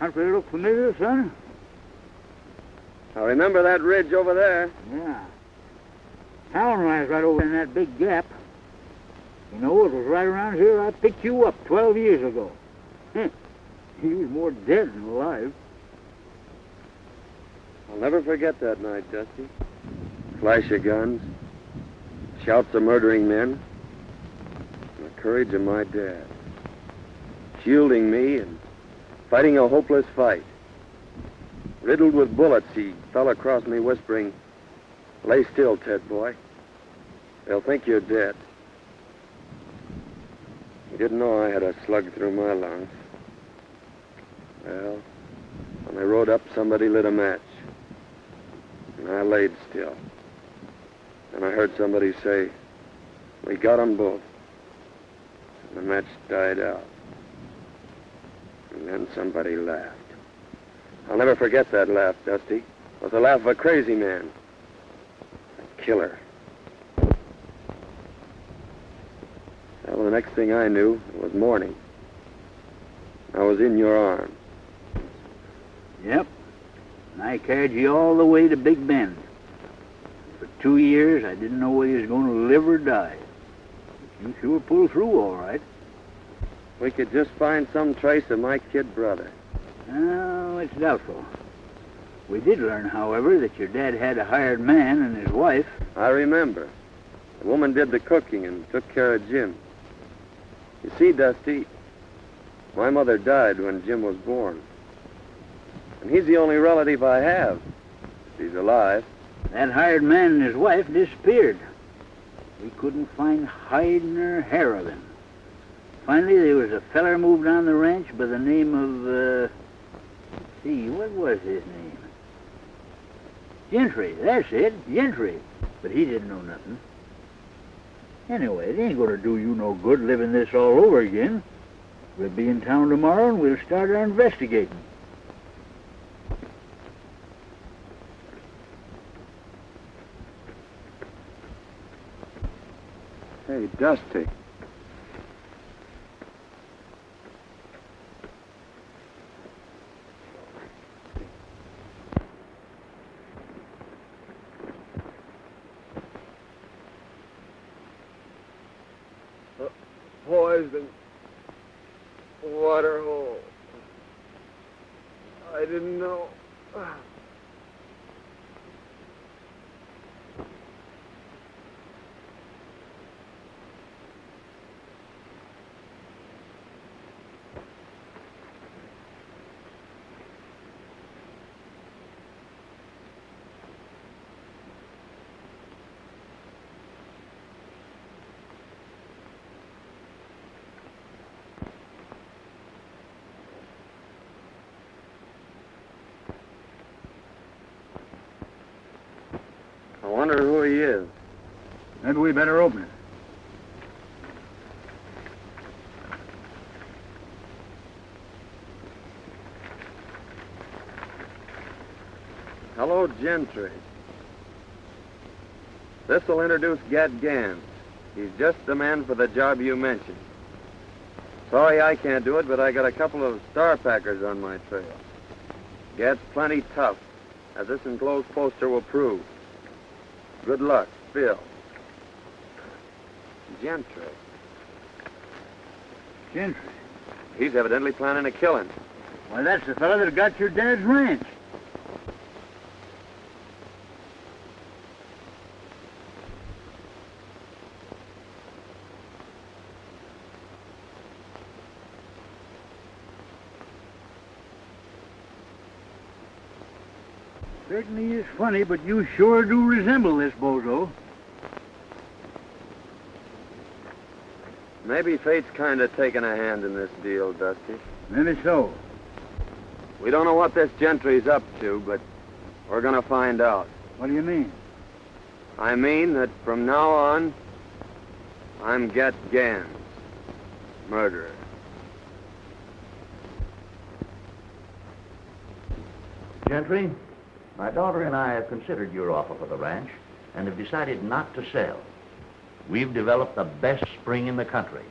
country look familiar, son? I remember that ridge over there. Yeah. Town lies right over in that big gap. You know, it was right around here I picked you up 12 years ago. You was more dead than alive. I'll never forget that night, Dusty. Flash of guns, shouts of murdering men, and the courage of my dad. Shielding me and fighting a hopeless fight. Riddled with bullets, he fell across me whispering, "Lay still, Ted boy. They'll think you're dead." He didn't know I had a slug through my lungs. Well, when they rode up, somebody lit a match. And I laid still. And I heard somebody say, "We got 'em both." And the match died out. And then somebody laughed. I'll never forget that laugh, Dusty. It was the laugh of a crazy man. A killer. Well, the next thing I knew, it was morning. I was in your arms. Yep. And I carried you all the way to Big Bend. For 2 years, I didn't know whether you was going to live or die. But you sure pulled through all right. We could just find some trace of my kid brother. Oh, it's doubtful. We did learn, however, that your dad had a hired man and his wife. I remember. The woman did the cooking and took care of Jim. You see, Dusty, my mother died when Jim was born. And he's the only relative I have, if he's alive. That hired man and his wife disappeared. We couldn't find hide nor hair of him. Finally, there was a feller moved on the ranch by the name of, let's see, what was his name? Gentry, that's it, Gentry. But he didn't know nothing. Anyway, it ain't gonna do you no good living this all over again. We'll be in town tomorrow and we'll start our investigating. Hey, Dusty. Poison. Water hole. I didn't know. I wonder who he is. Maybe we better open it. Hello, Gentry. This'll introduce Gad Gans. He's just the man for the job you mentioned. Sorry I can't do it, but I got a couple of star packers on my trail. Gad's plenty tough, as this enclosed poster will prove. Good luck, Bill. Gentry. Gentry? He's evidently planning a killing. Why, that's the fellow that got your dad's ranch. Certainly is funny, but you sure do resemble this bozo. Maybe fate's kind of taking a hand in this deal, Dusty. Maybe so. We don't know what this Gentry's up to, but we're going to find out. What do you mean? I mean that from now on, I'm Gad Gans, murderer. Gentry, my daughter and I have considered your offer for the ranch and have decided not to sell. We've developed the best spring in the country,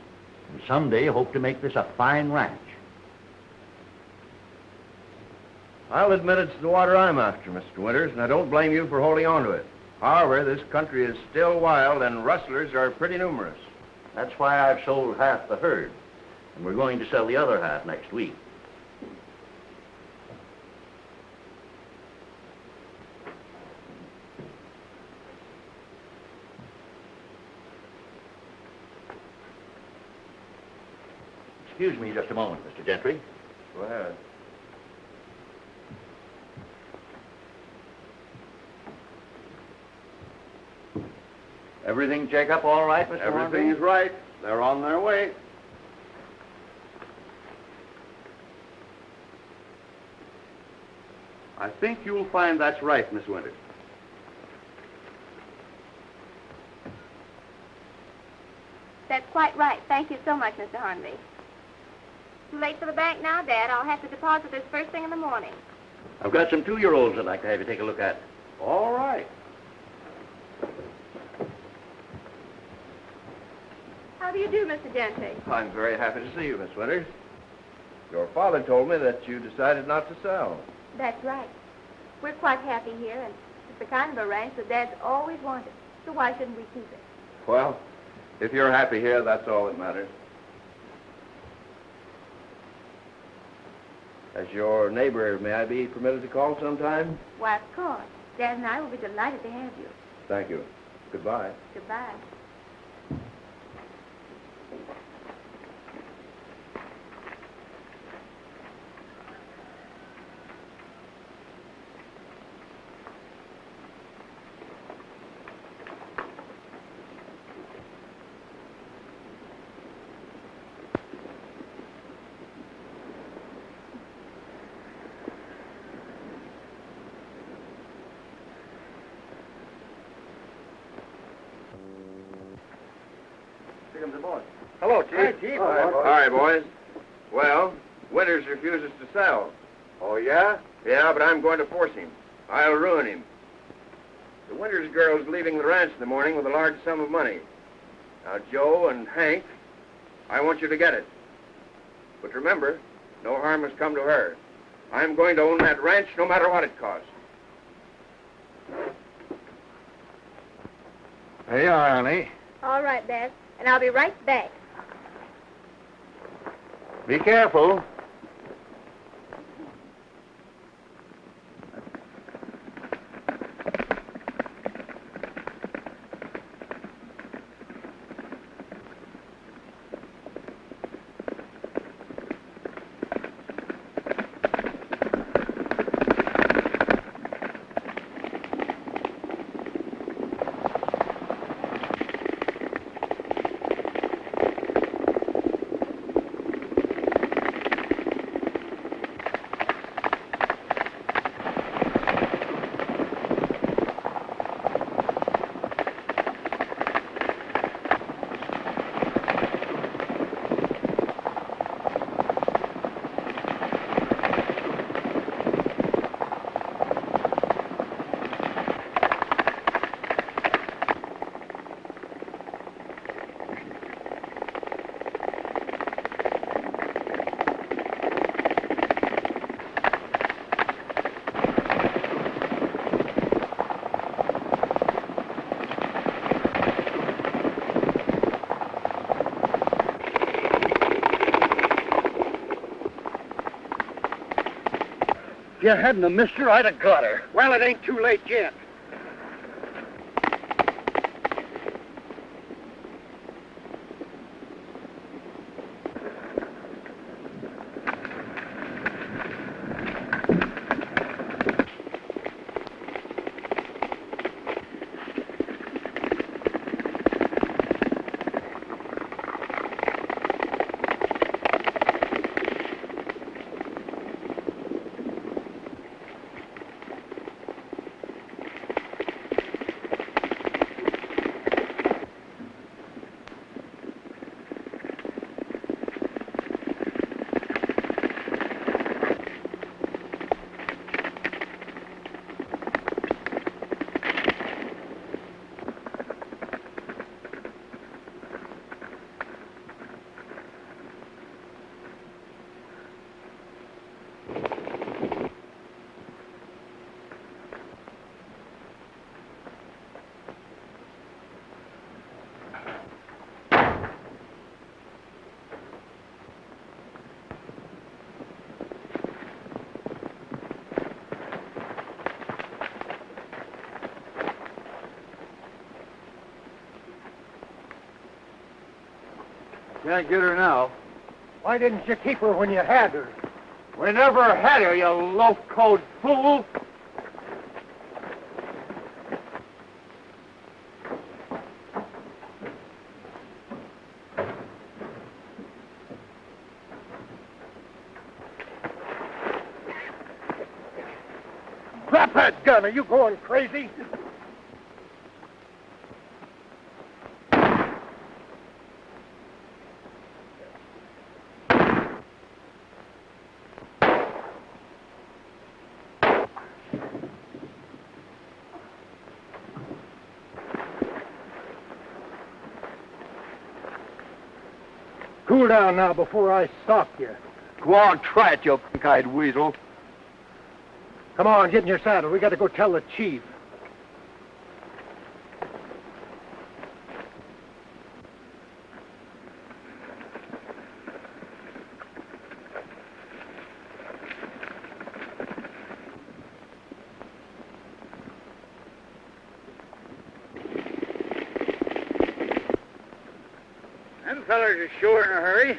and someday hope to make this a fine ranch. I'll admit it's the water I'm after, Mr. Winters, and I don't blame you for holding on to it. However, this country is still wild, and rustlers are pretty numerous. That's why I've sold half the herd, and we're going to sell the other half next week. Excuse me just a moment, Mr. Gentry. Go ahead. Everything check up all right, Mr. Everything Hornby? is right. They're on their way. I think you'll find that's right, Miss Winters. That's quite right. Thank you so much, Mr. Hornby. Too late for the bank now, Dad. I'll have to deposit this first thing in the morning. I've got some 2-year-olds I'd like to have you take a look at. All right. How do you do, Mr. Gentry? I'm very happy to see you, Miss Winters. Your father told me that you decided not to sell. That's right. We're quite happy here, and it's the kind of a ranch that Dad's always wanted. So why shouldn't we keep it? Well, if you're happy here, that's all that matters. As your neighbor, may I be permitted to call sometime? Why, of course. Dad and I will be delighted to have you. Thank you. Goodbye. Goodbye. Hello, Chief. All right, boys. Well, Winters refuses to sell. Oh, yeah? Yeah, but I'm going to force him. I'll ruin him. The Winters girl's leaving the ranch in the morning with a large sum of money. Now, Joe and Hank, I want you to get it. But remember, no harm has come to her. I'm going to own that ranch no matter what it costs. There you are, honey. All right, Dad. And I'll be right back. Be careful. If you hadn't have missed her, I'd have got her. Well, it ain't too late yet. Can't get her now. Why didn't you keep her when you had her? We never had her, you low-code fool. Drop that gun. Are you going crazy? Cool down now before I sock you. Go on, try it, you pink-eyed weasel. Come on, get in your saddle. We got to go tell the chief. Them fellers are sure in a hurry.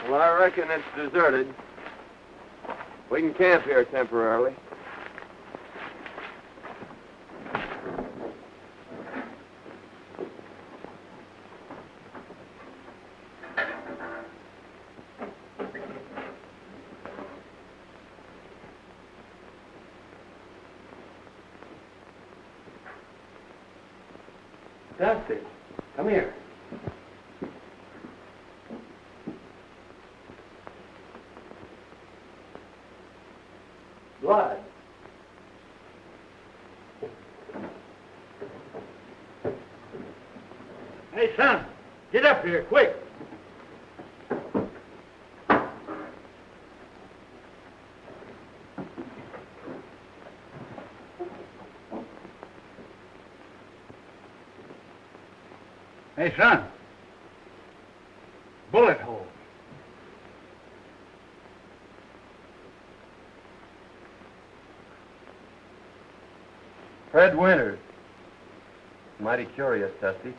Well, I reckon it's deserted. We can camp here temporarily. Dusty, come here. Blood. Hey, son, get up here, quick. Hey, son. Bullet hole. Fred Winters. Mighty curious, Dusty.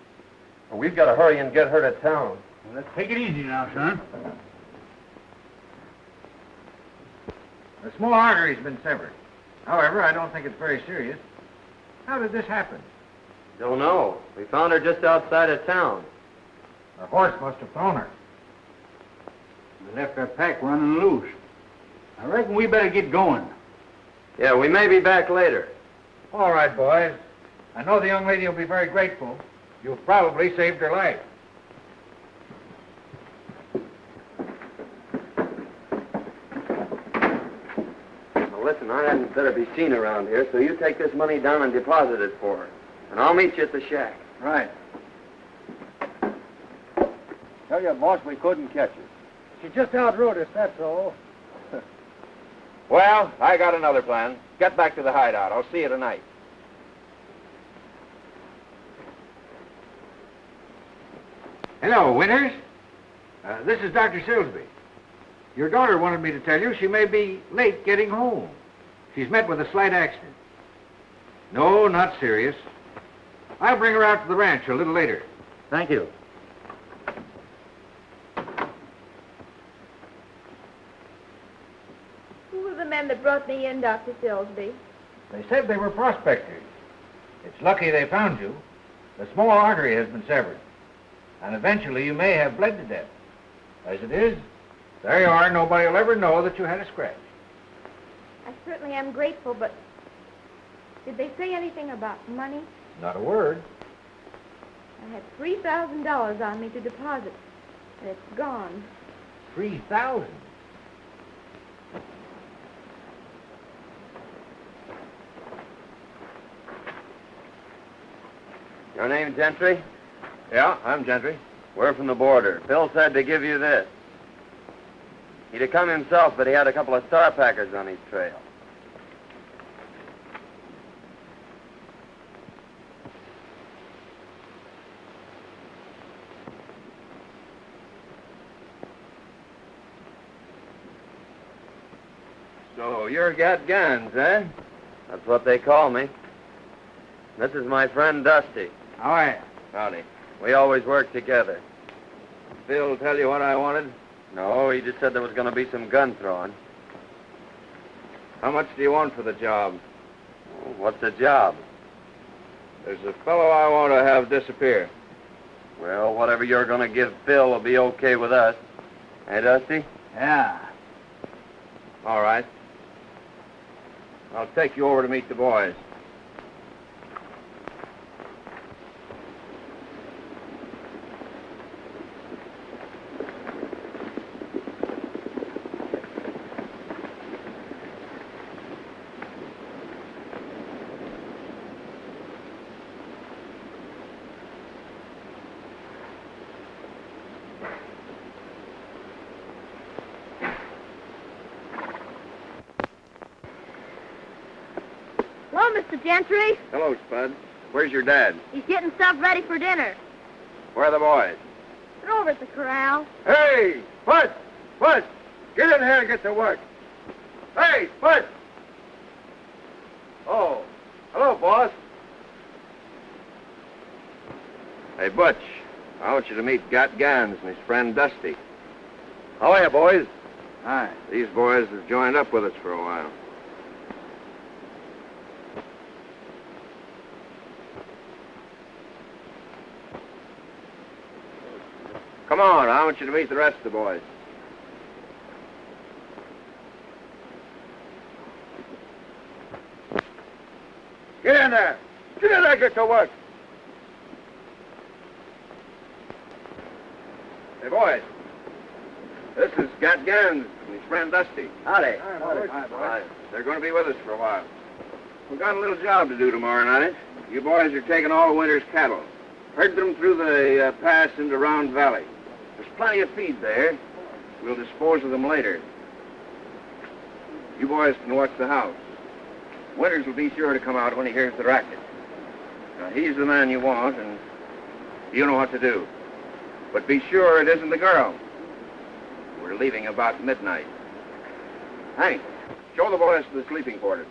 Well, we've got to hurry and get her to town. Well, let's take it easy now, son. The small artery's been severed. However, I don't think it's very serious. How did this happen? Don't know. We found her just outside of town. The horse must have thrown her. We left our pack running loose. I reckon we better get going. Yeah, we may be back later. All right, boys. I know the young lady will be very grateful. You've probably saved her life. Now, listen, I hadn't better be seen around here, so you take this money down and deposit it for her. And I'll meet you at the shack. Right. Tell you, boss, we couldn't catch her. She just outrode us, that's all. Well, I got another plan. Get back to the hideout. I'll see you tonight. Hello, Winters. This is Dr. Silsby. Your daughter wanted me to tell you she may be late getting home. She's met with a slight accident. No, not serious. I'll bring her out to the ranch a little later. Thank you. Who were the men that brought me in, Dr. Silsby? They said they were prospectors. It's lucky they found you. The small artery has been severed. And eventually you may have bled to death. As it is, there you are. Nobody will ever know that you had a scratch. I certainly am grateful, but did they say anything about money? Not a word. I had $3,000 on me to deposit, and it's gone. 3,000. Your name Gentry? Yeah, I'm Gentry. We're from the border. Bill said to give you this. He'd have come himself, but he had a couple of star packers on his trail. So you're got guns, eh? That's what they call me. This is my friend Dusty. How are you? Howdy. We always work together. Phil tell you what I wanted? No, he just said there was going to be some gun throwing. How much do you want for the job? What's the job? There's a fellow I want to have disappear. Well, whatever you're going to give Phil will be okay with us. Hey, Dusty? Yeah. All right. I'll take you over to meet the boys. Hello, Mr. Gentry. Hello, Spud. Where's your dad? He's getting stuff ready for dinner. Where are the boys? They're over at the corral. Hey, Spud! Spud! Get in here and get to work. Hey, Spud! Oh, hello, boss. Hey, Butch, I want you to meet Got Gans and his friend Dusty. How are you, boys? Hi. These boys have joined up with us for a while. Come on, I want you to meet the rest of the boys. Get in there. Get in there and get to work. Hey, boys. This is Gat Gans and his friend Dusty. Howdy. Hi, boys. They're going to be with us for a while. We've got a little job to do tomorrow night. You boys are taking all the winter's cattle. Herd them through the pass into Round Valley. There's plenty of feed there. We'll dispose of them later. You boys can watch the house. Winters will be sure to come out when he hears the racket. Now, he's the man you want, and you know what to do. But be sure it isn't the girl. We're leaving about midnight. Hank, show the boys to the sleeping quarters.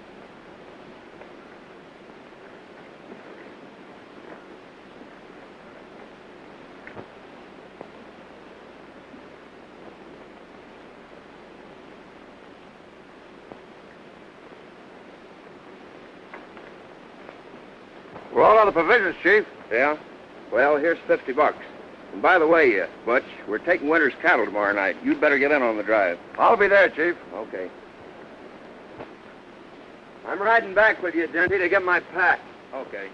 We're all out of provisions, Chief. Yeah? Well, here's $50. And by the way, Butch, we're taking Winter's cattle tomorrow night. You'd better get in on the drive. I'll be there, Chief. Okay. I'm riding back with you, Gentry, to get my pack. Okay.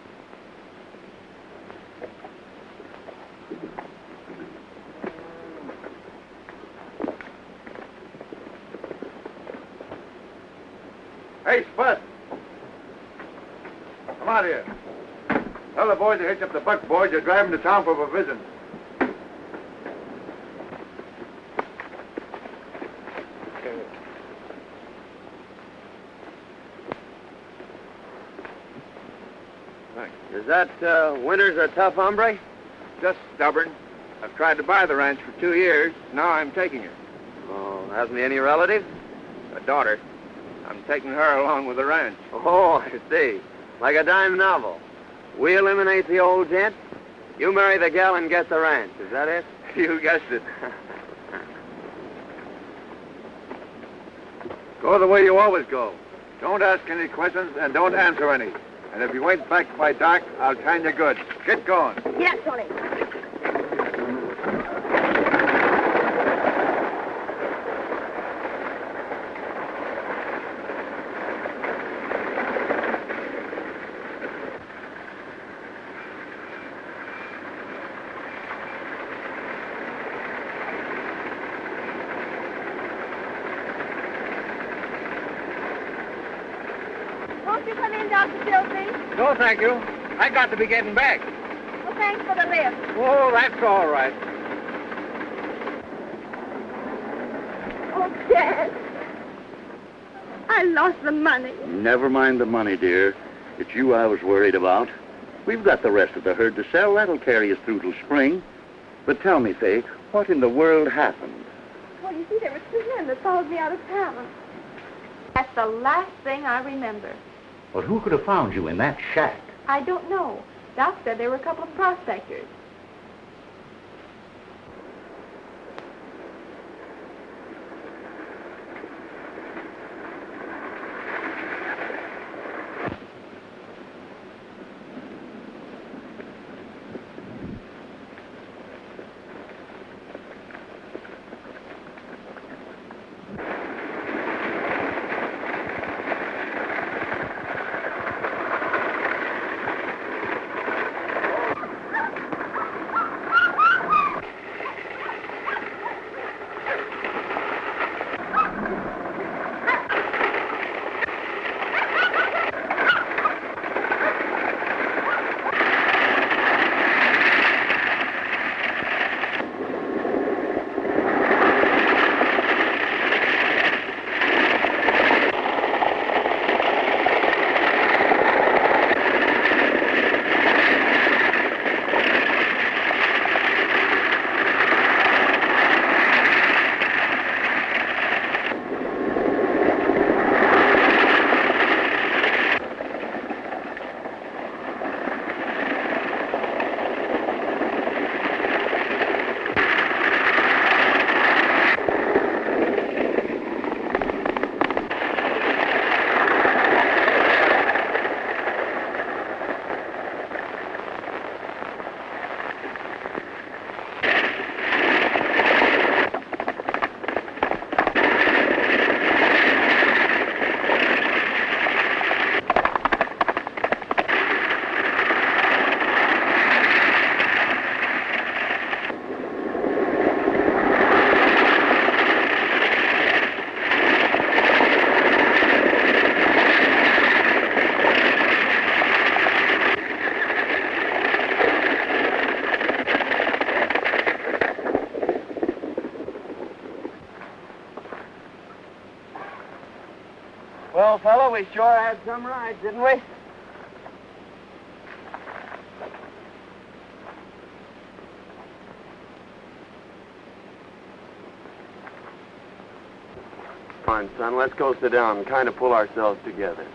Hey, Spud. Come out here. Tell the boys to hitch up the buck boys. You're driving to town for provisions. Is that Winters a tough hombre? Just stubborn. I've tried to buy the ranch for 2 years. Now I'm taking it. Oh, hasn't he any relatives? A daughter. I'm taking her along with the ranch. Oh, I see. Like a dime novel. We eliminate the old gent. You marry the gal and get the ranch. Is that it? You guessed it. Go the way you always go. Don't ask any questions and don't answer any. And if you ain't back by dark, I'll time you good. Get going. Yeah, Tony. Won't you come in, Dr. Silsby? No, thank you. I got to be getting back. Well, thanks for the lift. Oh, that's all right. Oh, Dad. I lost the money. Never mind the money, dear. It's you I was worried about. We've got the rest of the herd to sell. That'll carry us through till spring. But tell me, Faye, what in the world happened? Well, you see, there were 2 men that followed me out of town. That's the last thing I remember. Well, who could have found you in that shack? I don't know. Doc said there were a couple of prospectors. Well, fella, we sure had some rides, didn't we? Come on, son, let's go sit down and kind of pull ourselves together.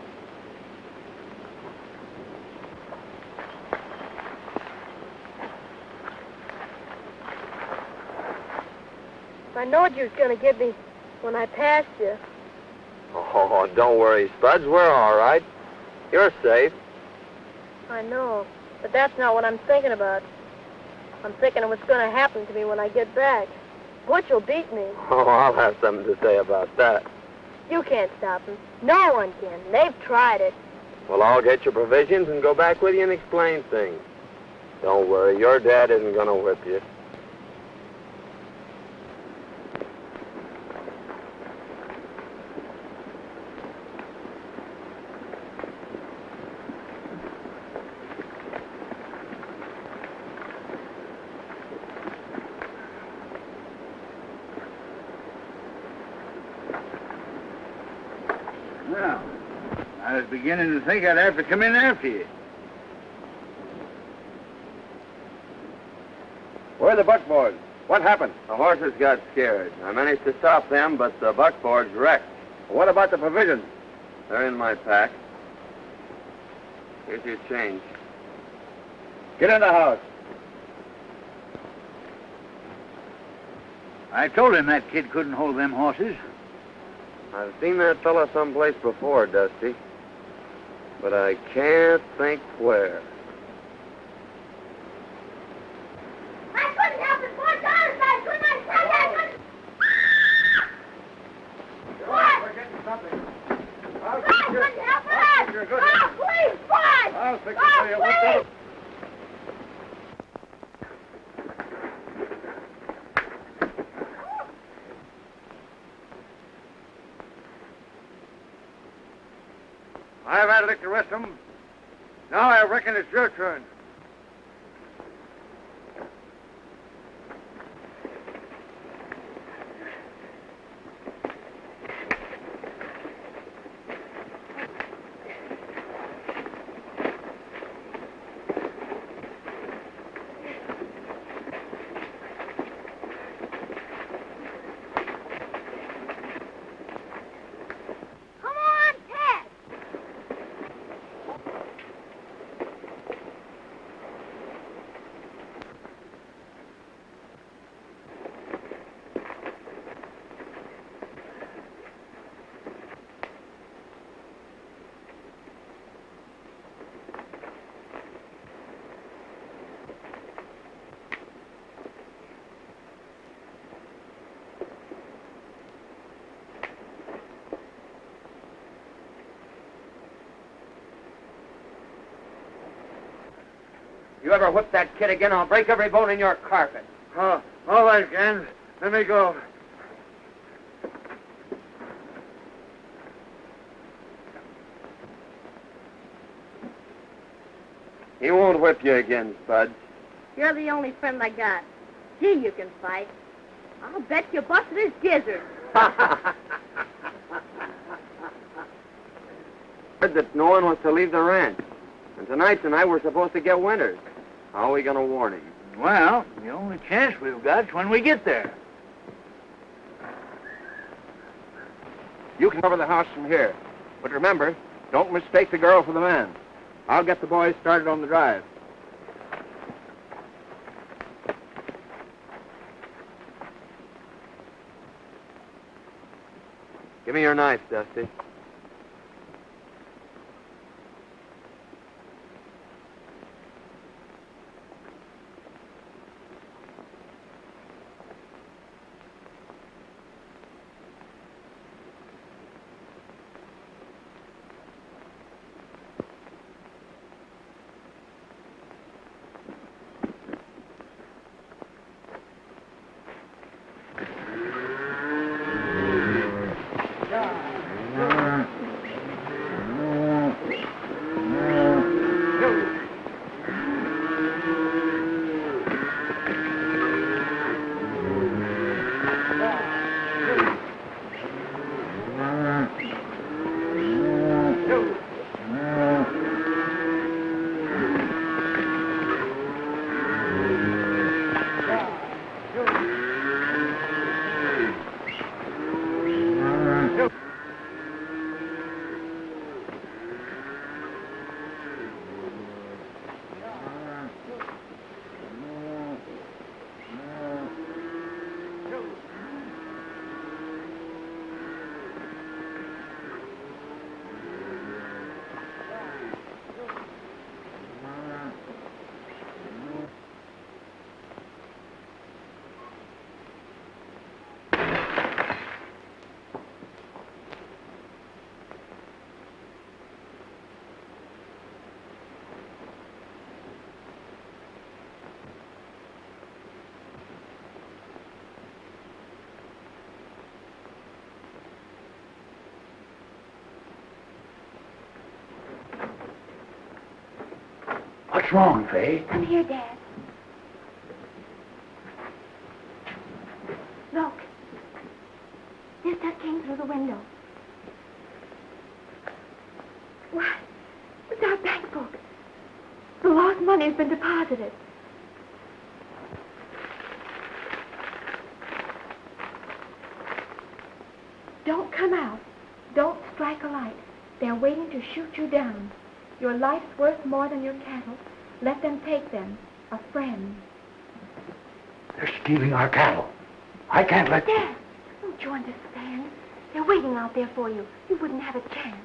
I knowed you was going to get me when I passed you. Oh, don't worry, Spuds. We're all right. You're safe. I know, but that's not what I'm thinking about. I'm thinking of what's going to happen to me when I get back. Butch will beat me. Oh, I'll have something to say about that. You can't stop him. No one can. They've tried it. Well, I'll get your provisions and go back with you and explain things. Don't worry, your dad isn't going to whip you. Well, I was beginning to think I'd have to come in after you. Where are the buckboards? What happened? The horses got scared. I managed to stop them, but the buckboards wrecked. What about the provisions? They're in my pack. Here's your change. Get in the house. I told him that kid couldn't hold them horses. I've seen that fella someplace before, Dusty. But I can't think where. I couldn't help it, $4. I couldn't. I said I couldn't. What? We're getting something. I couldn't help it. Oh, please, Spud. I'll fix it Oh, for you. please. I've had a lick to rest 'em. Now I reckon it's your turn. Come You ever whip that kid again, I'll break every bone in your carpet. Oh, all right, Gans. Let me go. He won't whip you again, Spud. You're the only friend I got. Gee, you can fight. I'll bet you busted his gizzard. Heard that no one was to leave the ranch. And tonight we're supposed to get Winters. How are we going to warn him? Well, the only chance we've got is when we get there. You can cover the house from here. But remember, don't mistake the girl for the man. I'll get the boys started on the drive. Give me your knife, Dusty. What's wrong, Faye? Come here, Dad. Look. This duck came through the window. What? It's our bank book. The lost money has been deposited. Don't come out. Don't strike a light. They're waiting to shoot you down. Your life's worth more than your cattle. Let them take them. A friend. They're stealing our cattle. I can't let... Dad, don't you understand? They're waiting out there for you. You wouldn't have a chance.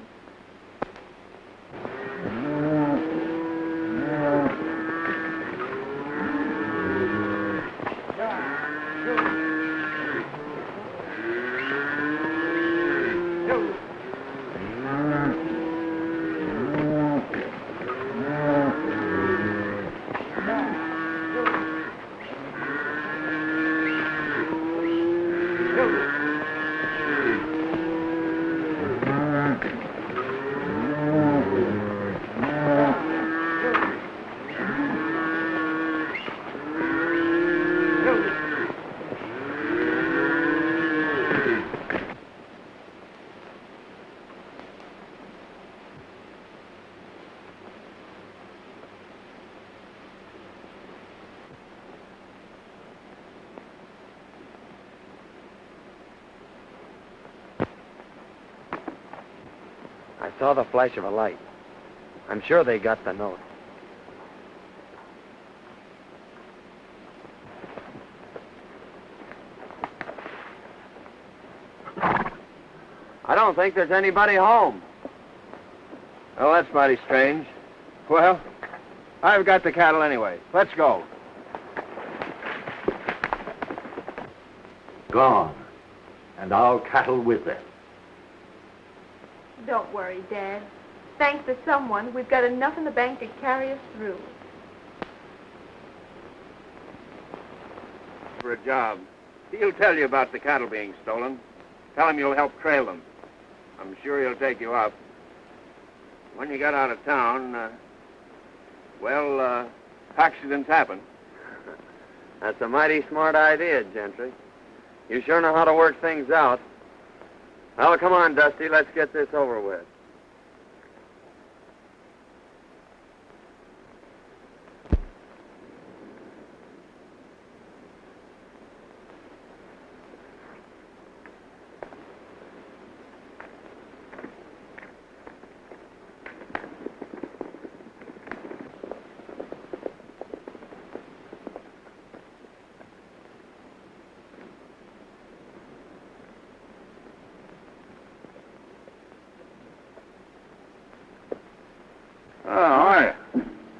I saw the flash of a light. I'm sure they got the note. I don't think there's anybody home. Oh, that's mighty strange. Well, I've got the cattle anyway. Let's go. Gone. And our cattle with them. Don't worry, Dad. Thanks to someone, we've got enough in the bank to carry us through. for a job. He'll tell you about the cattle being stolen. Tell him you'll help trail them. I'm sure he'll take you up. When you get out of town, accidents happen. That's a mighty smart idea, Gentry. You sure know how to work things out. Well, come on, Dusty. Let's get this over with.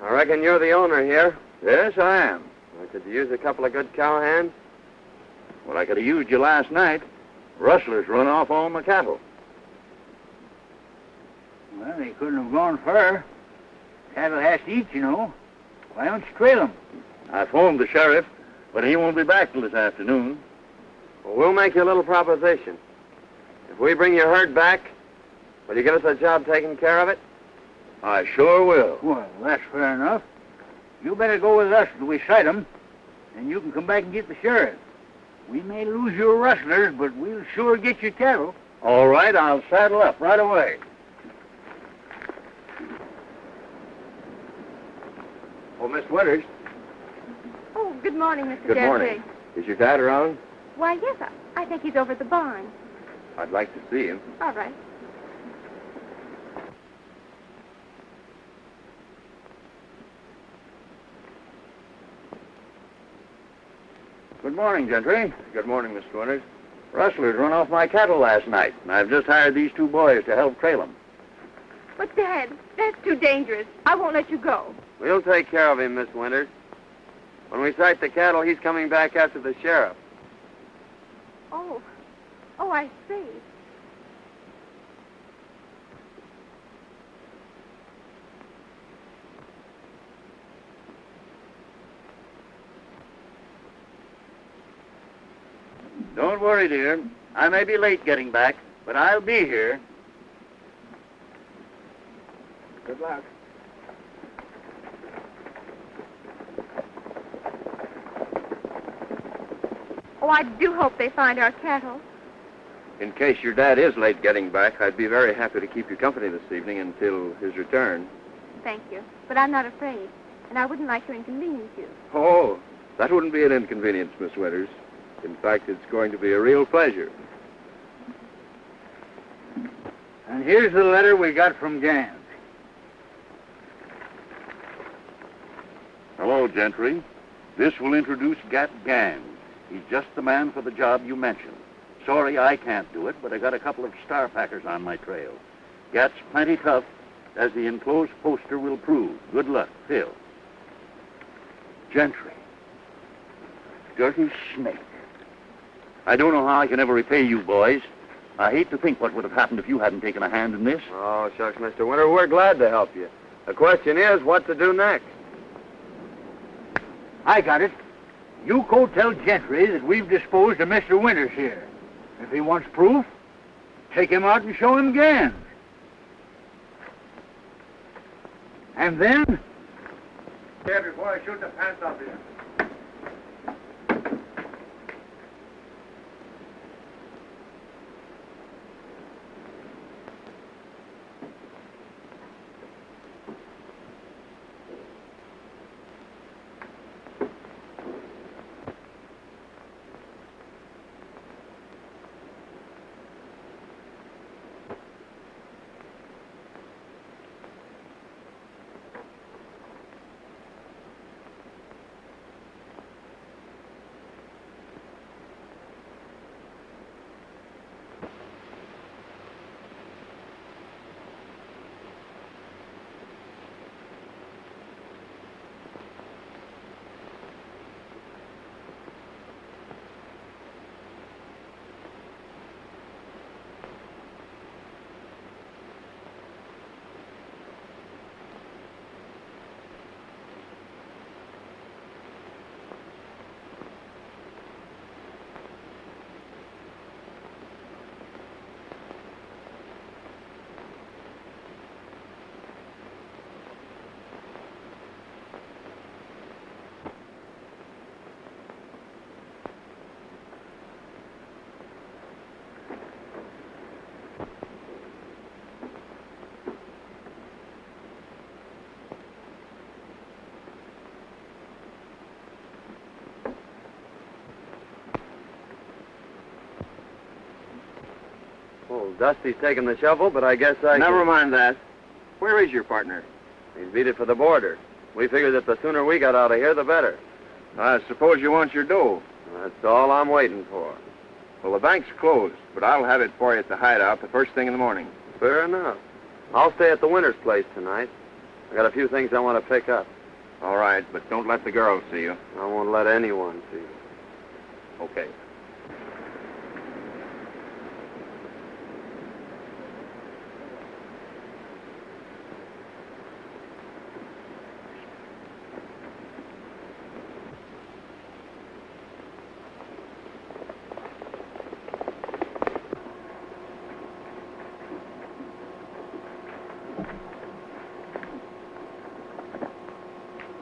I reckon you're the owner here. Yes, I am. I could use a couple of good cowhands. Well, I could have used you last night. Rustlers run off all my cattle. Well, they couldn't have gone far. Cattle has to eat, you know. Why don't you trail them? I phoned the sheriff, but he won't be back till this afternoon. Well, we'll make you a little proposition. If we bring your herd back, will you give us a job taking care of it? I sure will. Well, that's fair enough. You better go with us till we sight 'em, and you can come back and get the sheriff. We may lose your rustlers, but we'll sure get your cattle. All right, I'll saddle up right away. Oh, Miss Winters. Oh, good morning, Mr. Good Gentry. morning. Is your dad around? Why, yes, I think he's over at the barn. I'd like to see him. All right. Good morning, Gentry. Good morning, Mr. Winters. Rustlers run off my cattle last night, and I've just hired these two boys to help trail them. But, Dad, that's too dangerous. I won't let you go. We'll take care of him, Miss Winters. When we sight the cattle, he's coming back after the sheriff. Oh, I see. Don't worry, dear. I may be late getting back, but I'll be here. Good luck. Oh, I do hope they find our cattle. In case your dad is late getting back, I'd be very happy to keep you company this evening until his return. Thank you. But I'm not afraid, and I wouldn't like to inconvenience you. Oh, that wouldn't be an inconvenience, Miss Winters. In fact, it's going to be a real pleasure. And here's the letter we got from Gans. Hello, Gentry. This will introduce Gat Gans. He's just the man for the job you mentioned. Sorry I can't do it, but I got a couple of star packers on my trail. Gat's plenty tough, as the enclosed poster will prove. Good luck, Phil. Gentry. Dirty snake. I don't know how I can ever repay you boys. I hate to think what would have happened if you hadn't taken a hand in this. Oh, shucks, Mr. Winter, we're glad to help you. The question is, what to do next? I got it. You go tell Gentry that we've disposed of Mr. Winters here. If he wants proof, take him out and show him Gans. And then... Here, before I shoot the pants off you. Dusty's taking the shovel, but I guess I Never mind that. Where is your partner? He's beat it for the border. We figured that the sooner we got out of here, the better. I suppose you want your dough. That's all I'm waiting for. Well, the bank's closed, but I'll have it for you at the hideout the first thing in the morning. Fair enough. I'll stay at the Winter's place tonight. I got a few things I want to pick up. All right, but don't let the girls see you. I won't let anyone see you. Okay.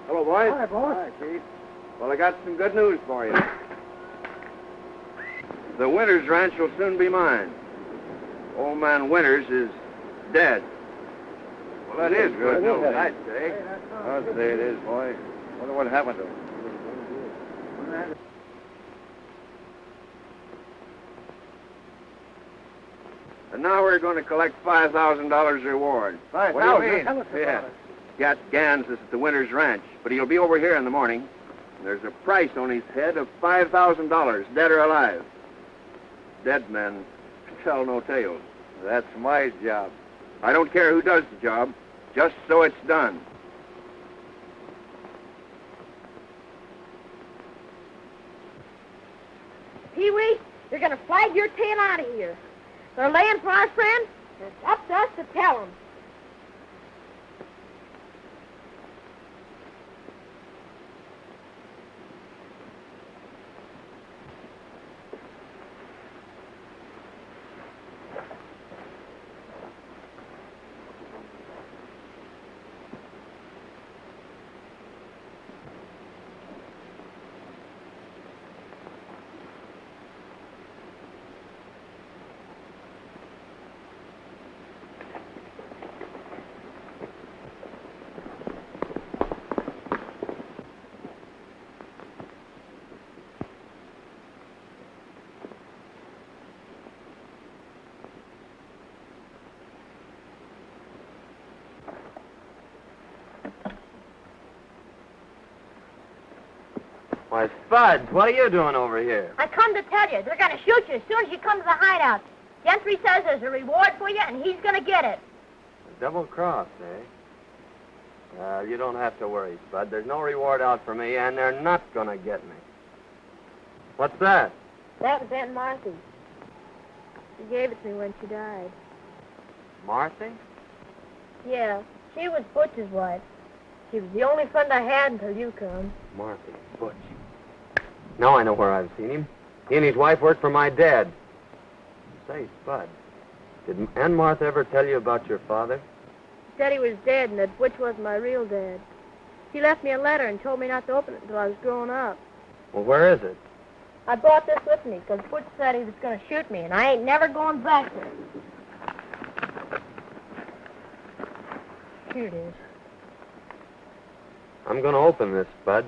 Hello, boys. Hi, boss. Hi, Chief. Well, I got some good news for you. The Winters ranch will soon be mine. Old man Winters is dead. Well, that is good news, I'd say. I'll say it is, boy. Wonder what happened to him. And now we're going to collect $5,000 reward. $5,000? What do you mean? Tell us about Yeah. it. Gat Gans is at the Winters Ranch, but he'll be over here in the morning. There's a price on his head of $5,000, dead or alive. Dead men tell no tales. That's my job. I don't care who does the job, just so it's done. Pee-wee, you're going to flag your tail out of here. They're laying for our friend. It's up to us to tell them. Why, Spud, what are you doing over here? I come to tell you, they're going to shoot you as soon as you come to the hideout. Gentry says there's a reward for you, and he's going to get it. Double cross, eh? You don't have to worry, Spud. There's no reward out for me, and they're not going to get me. What's that? That was Aunt Marthy. She gave it to me when she died. Marthy? Yeah, she was Butch's wife. She was the only friend I had until you come. Marthy, Butch. Now I know where I've seen him. He and his wife worked for my dad. Say, Spud, did Aunt Martha ever tell you about your father? She said he was dead and that Butch wasn't my real dad. She left me a letter and told me not to open it until I was grown up. Well, where is it? I brought this with me because Butch said he was going to shoot me, and I ain't never going back there. Here it is. I'm going to open this, Spud.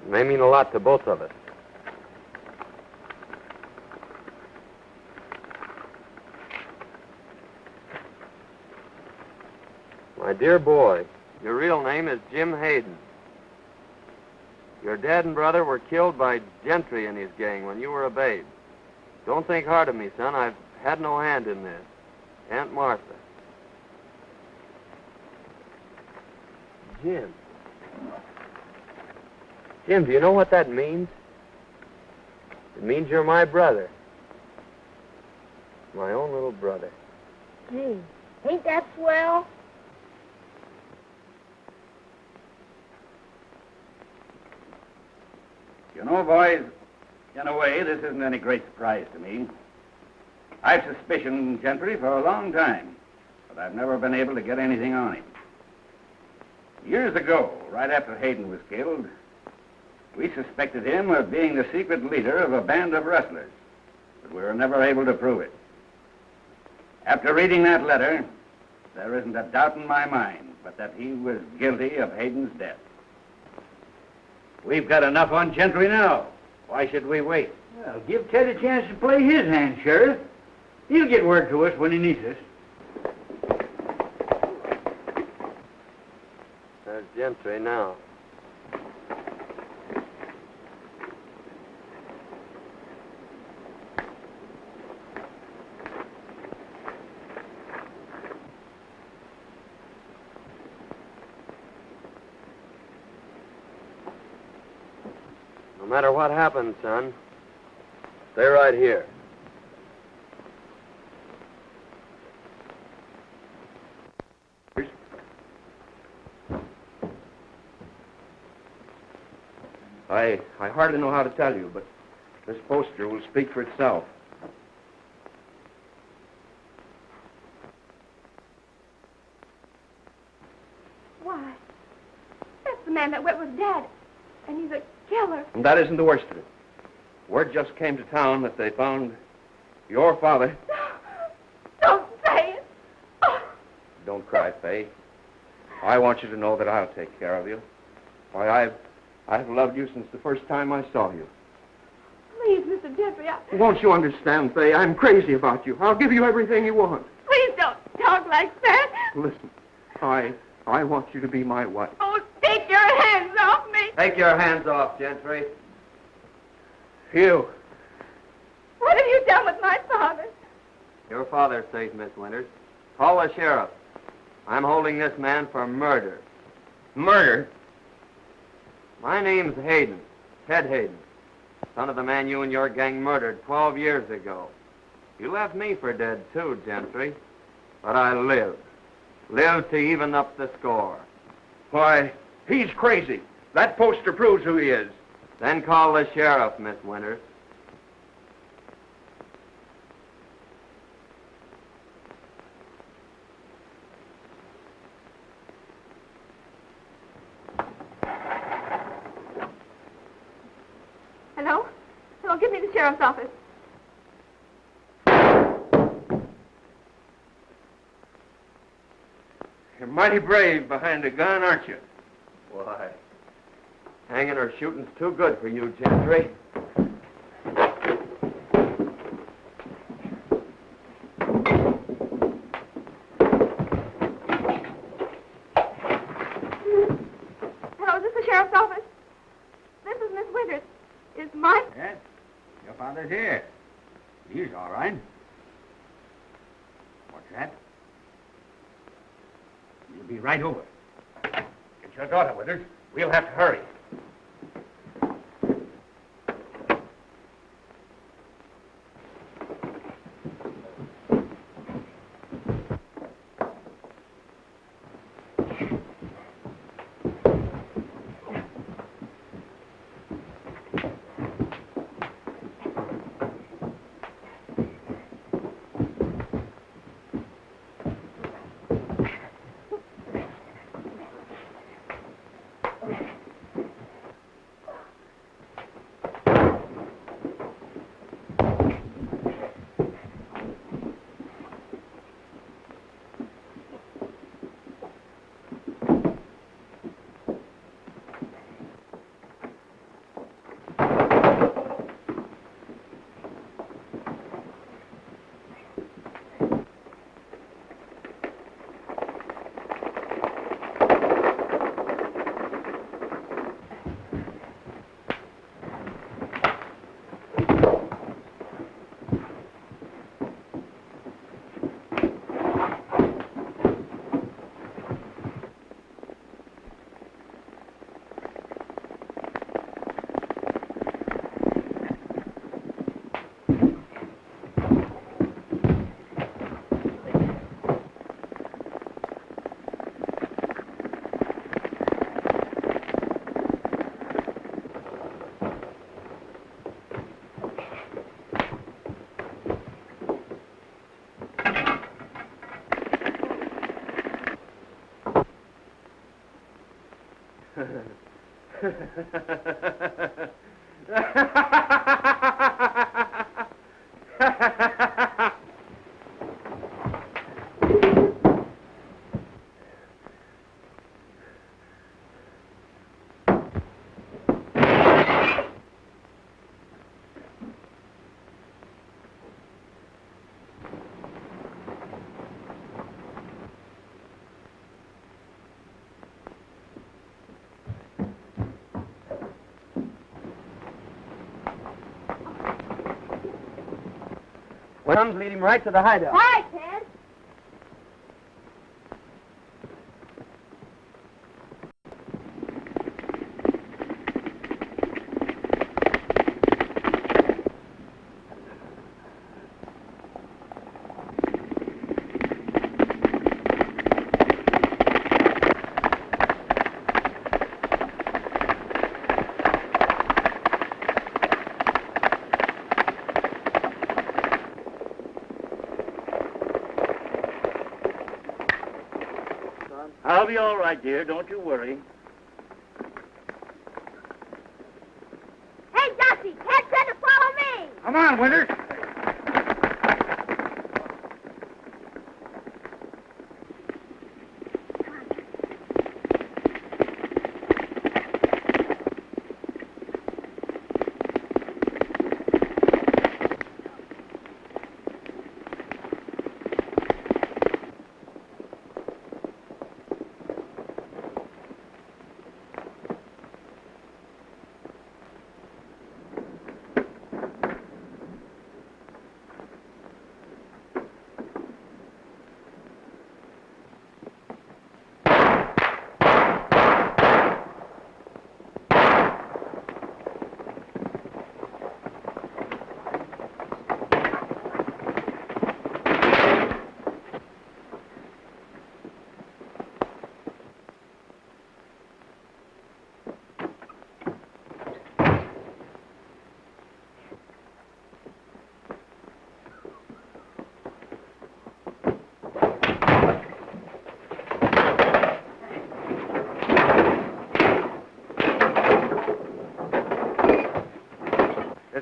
It may mean a lot to both of us. My dear boy, your real name is Jim Hayden. Your dad and brother were killed by Gentry and his gang when you were a babe. Don't think hard of me, son. I've had no hand in this. Aunt Martha. Jim. Jim, do you know what that means? It means you're my brother. My own little brother. Gee, ain't that swell? You know, boys, in a way, this isn't any great surprise to me. I've suspicioned Gentry for a long time, but I've never been able to get anything on him. Years ago, right after Hayden was killed, we suspected him of being the secret leader of a band of rustlers, but we were never able to prove it. After reading that letter, there isn't a doubt in my mind but that he was guilty of Hayden's death. We've got enough on Gentry now. Why should we wait? Well, give Ted a chance to play his hand, Sheriff. He'll get word to us when he needs us. There's Gentry now. No matter what happens, son, stay right here. I hardly know how to tell you, but this poster will speak for itself. Why? That's the man that went with Dad. And he's a killer. And that isn't the worst of it. Word just came to town that they found your father. Don't say it. Oh. Don't cry, Faye. I want you to know that I'll take care of you. Why, I've loved you since the first time I saw you. Please, Mr. Gentry, Won't you understand, Faye? I'm crazy about you. I'll give you everything you want. Please don't talk like that. Listen, I want you to be my wife. Oh, take your hands off me. Take your hands off, Gentry. You. What have you done with my father? Your father's safe, Miss Winters. Call the sheriff. I'm holding this man for murder. Murder? My name's Hayden, Ted Hayden, son of the man you and your gang murdered 12 years ago. You left me for dead, too, Gentry. But I live. Live to even up the score. Why, he's crazy. That poster proves who he is. Then call the sheriff, Miss Winters. Hello? Hello, give me the sheriff's office. You're mighty brave behind a gun, aren't you? Why, hanging or shooting's too good for you, Gentry. Hello, is this the sheriff's office? This is Miss Winters. Is Mike? Yes, your father's here. He's all right. What's that? You'll be right over. Get your daughter, Withers. We'll have to hurry. Comes, lead him right to the hideout. All right, Ted. I'll be all right, dear. Don't you worry. Hey, Dusty, Ted said to follow me. Come on, Winters.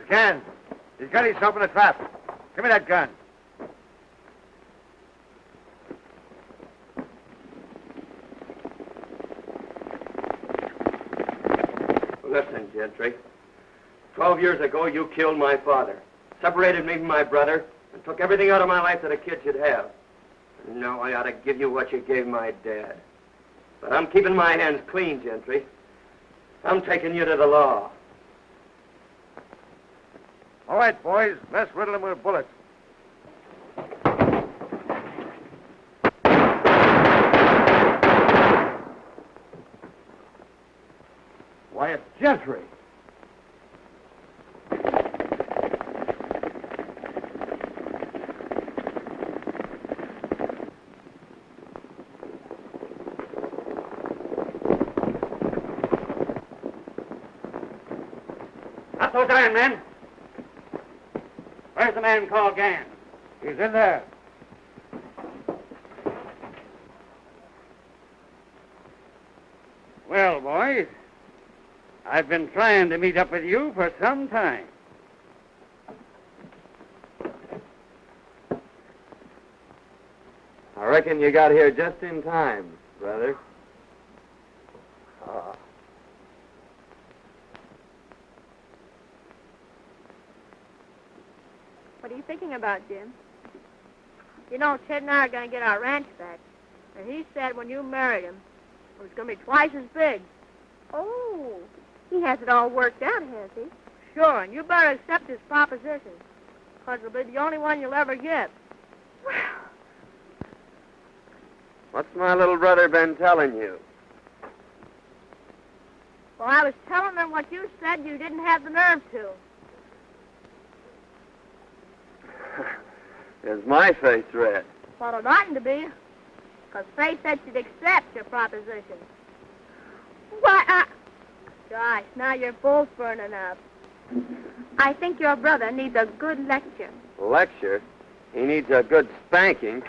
Ken, he's got himself in a trap. Give me that gun. Listen, Gentry. 12 years ago, you killed my father, separated me from my brother, and took everything out of my life that a kid should have. And now I ought to give you what you gave my dad. But I'm keeping my hands clean, Gentry. I'm taking you to the law. All right, boys, let's riddle him with bullets. Why, it's Gentry. Not those iron men. Where's the man called Gann? He's in there. Well, boys, I've been trying to meet up with you for some time. I reckon you got here just in time, brother. What are you thinking about, Jim? You know, Ted and I are going to get our ranch back. And he said when you married him, it was going to be twice as big. Oh, he has it all worked out, has he? Sure, and you better accept his proposition. Because it'll be the only one you'll ever get. Well, What's my little brother been telling you? Well, I was telling him what you said you didn't have the nerve to. Is my face red? Well, it oughtn't to be. Because Faye said she'd accept your proposition. why, Gosh, now you're both burning up. I think your brother needs a good lecture. Lecture? He needs a good spanking.